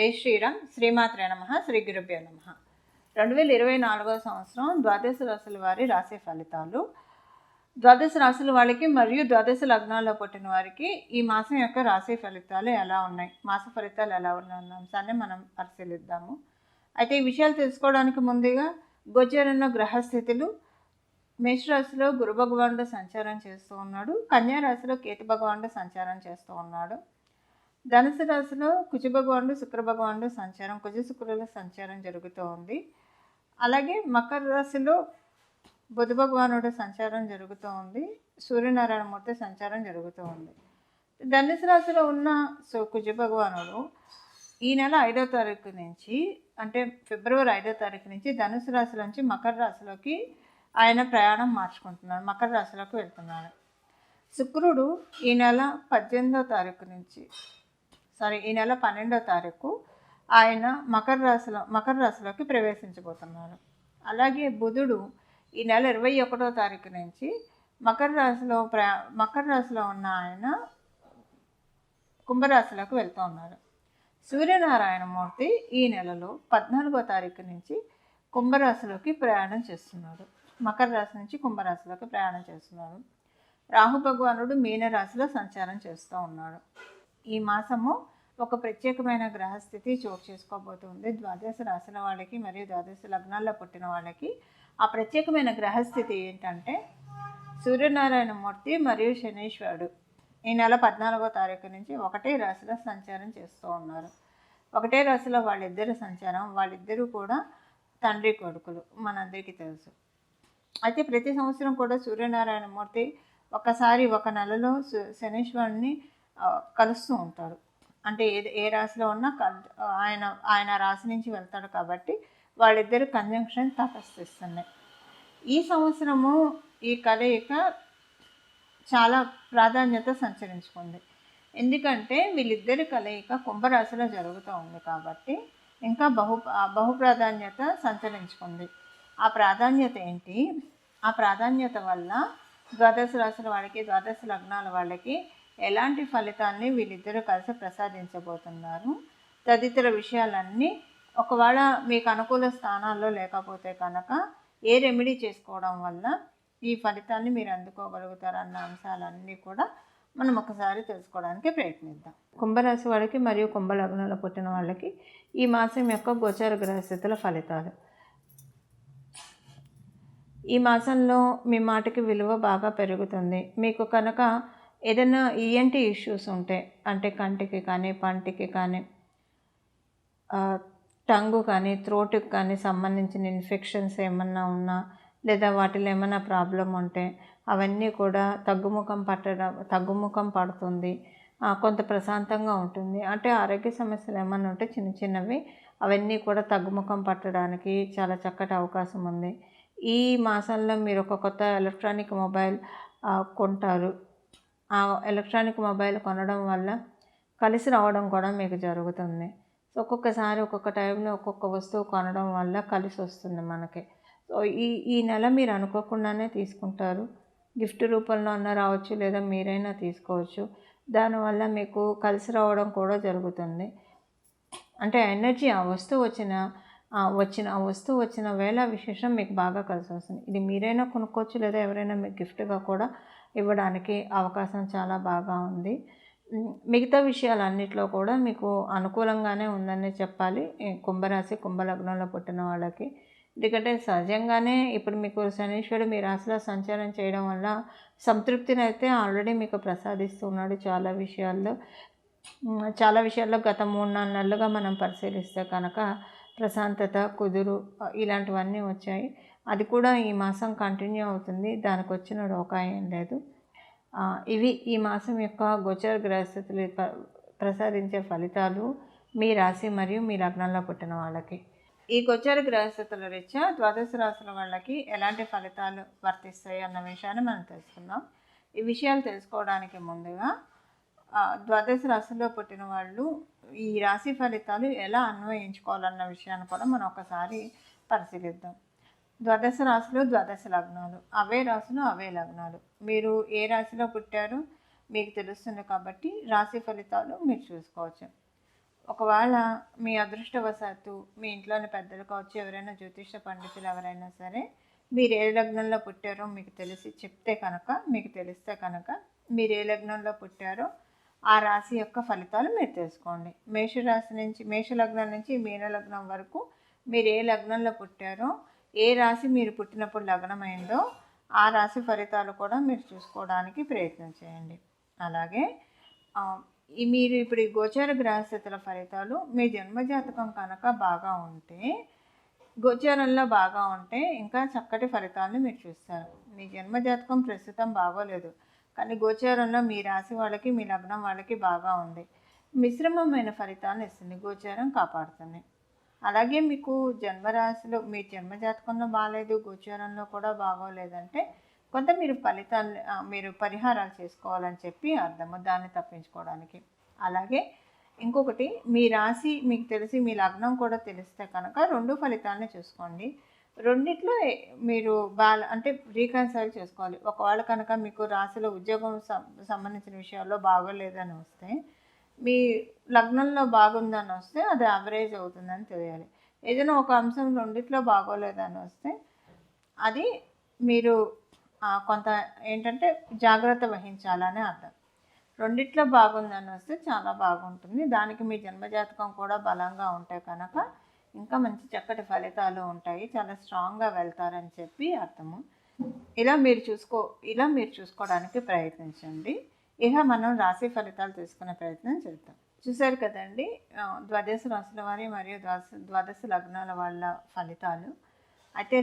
జై శ్రీరామ్. శ్రీమాత్రే నమః. శ్రీ గురుభ్యో నమః. 2024 సంవత్సరం ద్వాదశ రాశుల వారి రాశి ఫలితాలు. ద్వాదశ రాశుల వాళ్ళకి మరియు ద్వాదశ లగ్నాల్లో పుట్టిన వారికి ఈ మాసం యొక్క రాశి ఫలితాలు ఎలా ఉన్నాయి, మాస ఫలితాలు ఎలా ఉన్నాయి అన్న అంశాన్ని మనం పరిశీలిద్దాము. అయితే ఈ విషయాలు తెలుసుకోవడానికి ముందుగా గోచరన్న గ్రహస్థితులు. మేషరాశిలో గురు భగవానుడు సంచారం చేస్తూ ఉన్నాడు. కన్యా రాశిలో కేతు భగవానుడు సంచారం చేస్తూ ఉన్నాడు. ధనుసు రాశిలో కుజ భగవానుడు శుక్ర భగవానుడు సంచారం, కుజ శుక్రుల సంచారం జరుగుతూ ఉంది. అలాగే మకర రాశిలో బుధ భగవానుడు సంచారం జరుగుతూ ఉంది. సూర్యనారాయణమూర్తి సంచారం జరుగుతూ ఉంది. ధనుసు రాశిలో ఉన్న కుజ భగవానుడు ఈ నెల 5వ తారీఖు నుంచి, అంటే ఫిబ్రవరి 5వ తారీఖు నుంచి ధనుసు రాశి నుంచి మకర రాశిలోకి ఆయన ప్రయాణం మార్చుకుంటున్నాడు, మకర రాశిలోకి వెళ్తున్నాడు. శుక్రుడు ఈ నెల 18వ తారీఖు నుంచి ఈ నెల 12వ తారీఖు ఆయన మకర రాశిలోకి ప్రవేశించబోతున్నారు. అలాగే బుధుడు ఈ నెల 21వ తారీఖు నుంచి మకర రాశిలో ఉన్న ఆయన కుంభరాశిలోకి వెళ్తూ ఉన్నారు. సూర్యనారాయణమూర్తి ఈ నెలలో 14వ తారీఖు నుంచి కుంభరాశిలోకి ప్రయాణం చేస్తున్నాడు, మకర రాశి నుంచి కుంభరాశిలోకి ప్రయాణం చేస్తున్నారు. రాహు భగవానుడు మీనరాశిలో సంచారం చేస్తూ ఉన్నాడు. ఈ మాసము ఒక ప్రత్యేకమైన గ్రహస్థితి చోటు చేసుకోబోతుంది ద్వాదశ రాశుల వాళ్ళకి మరియు ద్వాదశ లగ్నాల్లో పుట్టిన వాళ్ళకి. ఆ ప్రత్యేకమైన గ్రహస్థితి ఏంటంటే సూర్యనారాయణమూర్తి మరియు శనీశ్వరుడు ఈ నెల 14వ తారీఖు నుంచి ఒకటే రాశిలో సంచారం చేస్తూ ఉన్నారు. ఒకటే రాశిలో వాళ్ళిద్దరూ కూడా తండ్రి కొడుకులు, మనందరికీ తెలుసు. అయితే ప్రతి సంవత్సరం కూడా సూర్యనారాయణమూర్తి ఒక నెలలో శనీశ్వరుని కలుస్తూ ఉంటాడు. అంటే ఏ రాశిలో ఉన్నా ఆయన రాశి నుంచి వెళ్తాడు కాబట్టి వాళ్ళిద్దరు కంజంక్షన్ తటస్థిస్తున్నాయి. ఈ సంవత్సరము ఈ కలయిక చాలా ప్రాధాన్యత సంచరించుకుంది. ఎందుకంటే వీళ్ళిద్దరి కలయిక కుంభరాశిలో జరుగుతూ ఉంది కాబట్టి ఇంకా బహు ప్రాధాన్యత సంచరించుకుంది. ఆ ప్రాధాన్యత ఏంటి? ఆ ప్రాధాన్యత వల్ల ద్వాదశ రాశుల వాళ్ళకి, ద్వాదశ లగ్నాల వాళ్ళకి ఎలాంటి ఫలితాన్ని వీళ్ళిద్దరూ కలిసి ప్రసాదించబోతున్నారు తదితర విషయాలన్నీ, ఒకవేళ మీకు అనుకూల స్థానాల్లో లేకపోతే కనుక ఏ రెమెడీ చేసుకోవడం వల్ల ఈ ఫలితాన్ని మీరు అందుకోగలుగుతారన్న అంశాలన్నీ కూడా మనం ఒకసారి తెలుసుకోవడానికి ప్రయత్నిద్దాం. కుంభరాశి వాళ్ళకి మరియు కుంభ లగ్నాల్లో పుట్టిన వాళ్ళకి ఈ మాసం యొక్క గోచార గ్రహస్థితుల ఫలితాలు. ఈ మాసంలో మీ మాటకి విలువ బాగా పెరుగుతుంది. మీకు కనుక ఏదైనా ఈఎన్టీ ఇష్యూస్ ఉంటే, అంటే కంటికి కానీ, పంటికి కానీ, టంగు కానీ, థ్రోట్కి కానీ సంబంధించిన ఇన్ఫెక్షన్స్ ఏమన్నా ఉన్నా, లేదా వాటిలో ఏమైనా ప్రాబ్లం ఉంటే అవన్నీ కూడా తగ్గుముఖం పడుతుంది. కొంత ప్రశాంతంగా ఉంటుంది. అంటే ఆరోగ్య సమస్యలు ఏమన్నా ఉంటే చిన్నవి అవన్నీ కూడా తగ్గుముఖం పట్టడానికి చాలా చక్కటి అవకాశం ఉంది. ఈ మాసంలో మీరు ఒక కొత్త ఎలక్ట్రానిక్ మొబైల్ కొంటారు. ఆ ఎలక్ట్రానిక్ మొబైల్ కొనడం వల్ల కలిసి రావడం కూడా మీకు జరుగుతుంది. సో ఒక్కొక్కసారి ఒక్కొక్క టైంలో ఒక్కొక్క వస్తువు కొనడం వల్ల కలిసి వస్తుంది మనకి. సో ఈ నెల మీరు అనుకోకుండానే తీసుకుంటారు. గిఫ్ట్ రూపంలో అన్నా రావచ్చు, లేదా మీరైనా తీసుకోవచ్చు. దానివల్ల మీకు కలిసి రావడం కూడా జరుగుతుంది. అంటే ఎనర్జీ ఆ వస్తువు వచ్చిన వేళ విశేషం మీకు బాగా కలిసి వస్తుంది. ఇది మీరైనా కొనుక్కోవచ్చు, లేదా ఎవరైనా మీకు గిఫ్ట్గా కూడా ఇవ్వడానికి అవకాశం చాలా బాగా ఉంది. మిగతా విషయాలన్నింటిలో కూడా మీకు అనుకూలంగానే ఉందని చెప్పాలి కుంభరాశి, కుంభలగ్నంలో పుట్టిన వాళ్ళకి. ఎందుకంటే సహజంగానే ఇప్పుడు మీకు శనీశ్వరుడు మీ రాశిలో సంచారం చేయడం వల్ల సంతృప్తిని అయితే ఆల్రెడీ మీకు ప్రసాదిస్తున్నాడు. చాలా విషయాల్లో గత 3-4 నెలలుగా మనం పరిశీలిస్తే కనుక ప్రశాంతత, కుదురు ఇలాంటివన్నీ వచ్చాయి. అది కూడా ఈ మాసం కంటిన్యూ అవుతుంది. దానికి వచ్చిన డోకా ఏం లేదు. ఇవి ఈ మాసం యొక్క గోచర గ్రహస్థితులు ప్రసాదించే ఫలితాలు మీ రాశి మరియు మీ లగ్నంలో పుట్టిన వాళ్ళకి. ఈ గోచర గ్రహస్థితుల రీత్యా ద్వాదశ రాశుల వాళ్ళకి ఎలాంటి ఫలితాలు వర్తిస్తాయి అన్న విషయాన్ని మనం తెలుసుకుందాం. ఈ విషయాలు తెలుసుకోవడానికి ముందుగా ద్వాదశ రాశుల్లో పుట్టిన వాళ్ళు ఈ రాశి ఫలితాలు ఎలా అన్వయించుకోవాలన్న విషయాన్ని కూడా మనం ఒకసారి పరిశీలిద్దాం. ద్వాదశ రాశులు, ద్వాదశ లగ్నాలు, అవే రాశులు, అవే లగ్నాలు. మీరు ఏ రాశిలో పుట్టారో మీకు తెలుస్తుంది కాబట్టి రాశి ఫలితాలు మీరు చూసుకోవచ్చు. ఒకవేళ మీ అదృష్టవశాత్తు మీ ఇంట్లోని పెద్దలు కావచ్చు, ఎవరైనా జ్యోతిష పండితులు ఎవరైనా సరే మీరు ఏ లగ్నంలో పుట్టారో మీకు తెలిస్తే కనుక మీరు ఏ లగ్నంలో పుట్టారో ఆ రాశి యొక్క ఫలితాలు మీరు తెలుసుకోండి. మేష లగ్నం నుంచి మీన లగ్నం వరకు మీరు ఏ లగ్నంలో పుట్టారో, ఏ రాశి మీరు పుట్టినప్పుడు లగ్నమైందో ఆ రాశి ఫలితాలు కూడా మీరు చూసుకోవడానికి ప్రయత్నం చేయండి. అలాగే మీరు ఇప్పుడు ఈ గోచార గ్రహస్థితుల ఫలితాలు మీ జన్మజాతకం కనుక బాగా ఉంటే, గోచారంలో బాగా ఉంటే ఇంకా చక్కటి ఫలితాలను మీరు చూస్తారు. మీ జన్మజాతకం ప్రస్తుతం బాగోలేదు, కానీ గోచారంలో మీ రాశి వాళ్ళకి మీ లగ్నం వాళ్ళకి బాగా ఉంది. మిశ్రమమైన ఫలితాలను ఇస్తుంది, గోచారం కాపాడుతుంది. అలాగే మీకు జన్మరాశిలో మీ జన్మజాతకంలో బాగాలేదు, గోచారంలో కూడా బాగోలేదంటే కొంత మీరు పరిహారాలు చేసుకోవాలని చెప్పి అర్థము, దాన్ని తప్పించుకోవడానికి. అలాగే ఇంకొకటి, మీ రాశి మీకు తెలిసి మీ లగ్నం కూడా తెలిస్తే కనుక 2 ఫలితాలని చూసుకోండి. రెండిట్లో మీరు అంటే రీకన్సైల్ చేసుకోవాలి. ఒకవేళ కనుక మీకు రాశిలో ఉద్యోగం సంబంధించిన విషయాల్లో బాగోలేదని వస్తే, మీ లగ్నంలో బాగుందని వస్తే అది యావరేజ్ అవుతుందని తెలియాలి. ఏదైనా ఒక అంశం రెండిట్లో బాగోలేదని వస్తే అది మీరు కొంత ఏంటంటే జాగ్రత్త వహించాలని అర్థం. రెండిట్లో బాగుందని వస్తే చాలా బాగుంటుంది. దానికి మీ జన్మజాతకం కూడా బలంగా ఉంటే కనుక ఇంకా మంచి చక్కటి ఫలితాలు ఉంటాయి, చాలా స్ట్రాంగ్గా వెళ్తారని చెప్పి అర్థము. ఇలా మీరు చూసుకోవడానికి ప్రయత్నించండి. ఇక మనం రాశి ఫలితాలు తీసుకునే ప్రయత్నం చేద్దాం. చూశారు కదండి, ద్వాదశ రాశుల వారి మరియు ద్వాదశ లగ్నాల వాళ్ళ ఫలితాలు. అయితే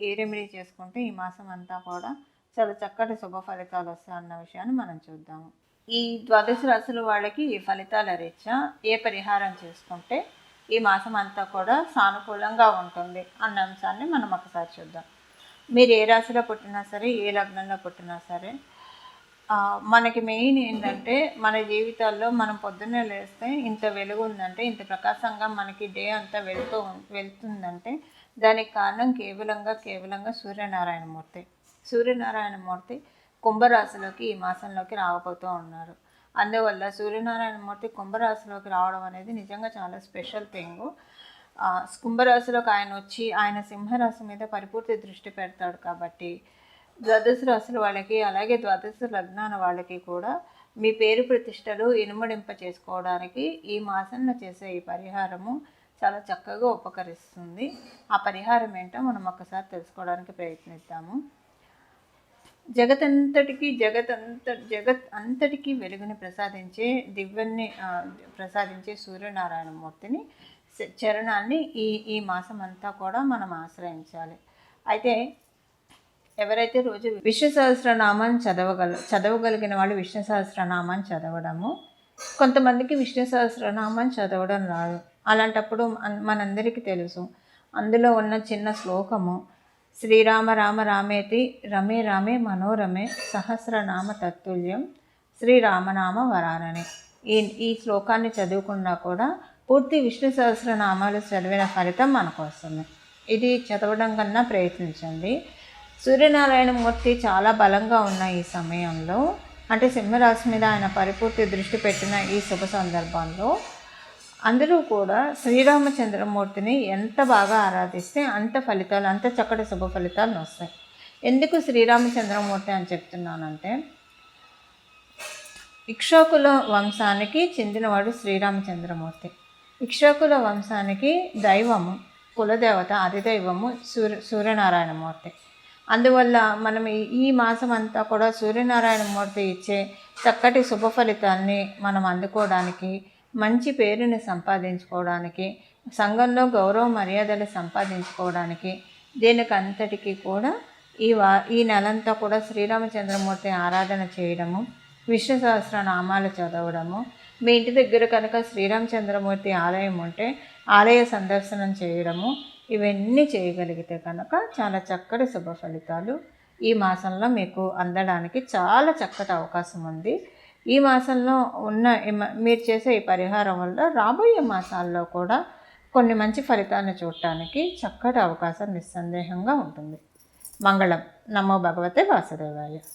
ఏ రెమెడీ చేసుకుంటే ఈ మాసం అంతా కూడా చాలా చక్కటి శుభ ఫలితాలు వస్తాయన్న విషయాన్ని మనం చూద్దాము. ఈ ద్వాదశ రాశుల వాళ్ళకి ఈ ఫలితాల రీత్యా ఏ పరిహారం చేసుకుంటే ఈ మాసం అంతా కూడా సానుకూలంగా ఉంటుంది అన్న అంశాన్ని మనం ఒకసారి చూద్దాం. మీరు ఏ రాశిలో పుట్టినా సరే, ఏ లగ్నంలో పుట్టినా సరే, మనకి మెయిన్ ఏంటంటే మన జీవితాల్లో మనం పొద్దున్నే లేస్తే ఇంత వెలుగు ఉందంటే, ఇంత ప్రకాశంగా మనకి డే అంతా వెళ్తుందంటే దానికి కారణం కేవలంగా సూర్యనారాయణమూర్తి కుంభరాశిలోకి ఈ మాసంలోకి రాకపోతూ ఉన్నారు. అందువల్ల సూర్యనారాయణమూర్తి కుంభరాశిలోకి రావడం అనేది నిజంగా చాలా స్పెషల్ థింగ్. కుంభరాశిలోకి ఆయన వచ్చి ఆయన సింహరాశి మీద పరిపూర్తి దృష్టి పెడతాడు. కాబట్టి ద్వాదశ రాశుల వాళ్ళకి, అలాగే ద్వాదశ లగ్నాల వాళ్ళకి కూడా మీ పేరు ప్రతిష్టలు ఇనుమడింప చేసుకోవడానికి ఈ మాసంలో చేసే ఈ పరిహారము చాలా చక్కగా ఉపకరిస్తుంది. ఆ పరిహారం ఏంటో మనం ఒక్కసారి తెలుసుకోవడానికి ప్రయత్నిద్దాము. జగత్ అంతటికీ వెలుగుని ప్రసాదించే సూర్యనారాయణమూర్తిని చరణాన్ని ఈ మాసం అంతా కూడా మనం ఆశ్రయించాలి. అయితే ఎవరైతే రోజు విష్ణు సహస్రనామాన్ని చదవగలిగిన వాళ్ళు విష్ణు సహస్రనామాన్ని చదవడము, కొంతమందికి విష్ణు సహస్రనామాన్ని చదవడం రాదు. అలాంటప్పుడు మనందరికీ తెలుసు, అందులో ఉన్న చిన్న శ్లోకము శ్రీరామ రామ రామేతి రమే రామే మనోరమే సహస్రనామ తత్తుల్యం శ్రీరామనామ వరానని. ఈ శ్లోకాన్ని చదువుకున్నా కూడా పూర్తి విష్ణు సహస్రనామాలు చదివిన ఫలితం మనకు వస్తుంది. ఇది చదవడం కన్నా ప్రయత్నించండి. సూర్యనారాయణమూర్తి చాలా బలంగా ఉన్న ఈ సమయంలో, అంటే సింహరాశి మీద ఆయన పరిపూర్తి దృష్టి పెట్టిన ఈ శుభ సందర్భంలో అందరూ కూడా శ్రీరామచంద్రమూర్తిని ఎంత బాగా ఆరాధిస్తే అంత చక్కటి శుభ ఫలితాలు వస్తాయి. ఎందుకు శ్రీరామచంద్రమూర్తి అని చెప్తున్నానంటే, ఇక్ష్వాకుల వంశానికి చెందినవాడు శ్రీరామచంద్రమూర్తి. ఇక్ష్వాకుల వంశానికి దైవము, కులదేవత, అధిదైవము సూర్యనారాయణమూర్తి. అందువల్ల మనం ఈ మాసం అంతా కూడా సూర్యనారాయణమూర్తి ఇచ్చే చక్కటి శుభ ఫలితాన్ని మనం అందుకోవడానికి, మంచి పేరుని సంపాదించుకోవడానికి, సంఘంలో గౌరవ మర్యాదలు సంపాదించుకోవడానికి, దీనికంతటికీ కూడా ఈ నెలంతా కూడా శ్రీరామచంద్రమూర్తి ఆరాధన చేయడము, విష్ణు సహస్రనామాలు చదవడము, మీ ఇంటి దగ్గర కనుక శ్రీరామచంద్రమూర్తి ఆలయం ఉంటే ఆలయ సందర్శనం చేయడము, ఇవన్నీ చేయగలిగితే కనుక చాలా చక్కటి శుభ ఫలితాలు ఈ మాసంలో మీకు అందడానికి చాలా చక్కటి అవకాశం ఉంది. ఈ మాసంలో మీరు చేసే ఈ పరిహారం వల్ల రాబోయే మాసాల్లో కూడా కొన్ని మంచి ఫలితాలను చూడటానికి చక్కటి అవకాశం నిస్సందేహంగా ఉంటుంది. మంగళం. నమో భగవతే వాసుదేవాయ.